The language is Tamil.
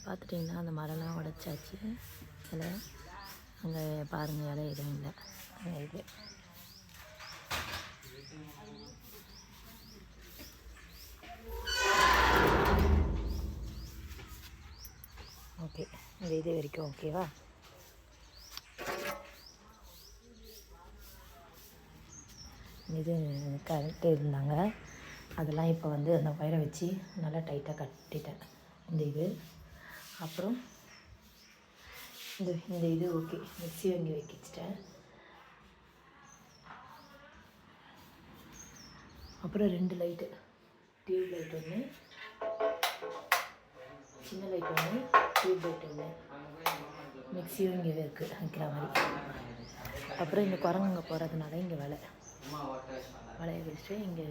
பார்த்துட்டிங்கன்னா அந்த மரம்லாம் உடச்சாச்சு. இலை அங்கே பாருங்கள், இலை எதுவும் இல்லை. அங்கே இது ஓகே. இந்த இது வரைக்கும் ஓகேவா? இது கரெக்டு இருந்தாங்க, அதெல்லாம் இப்போ வந்து அந்த ஒயரை வச்சு நல்லா டைட்டாக கட்டிட்டேன். இந்த இது அப்புறம் இந்த இது ஓகே. மிக்ஸி வாங்கி வைக்கிச்சிட்டேன். அப்புறம் 2 லைட்டு, டியூப் லைட் ஒன்று, சின்ன லைட் ஒன்று, டியூப் லைட் ஒன்று, மிக்ஸியும் இங்கே இருக்குது வைக்கிற மாதிரி. அப்புறம் இந்த குரங்குங்க போகிறதுனால இங்கே வலையை வச்சுட்டு இங்கே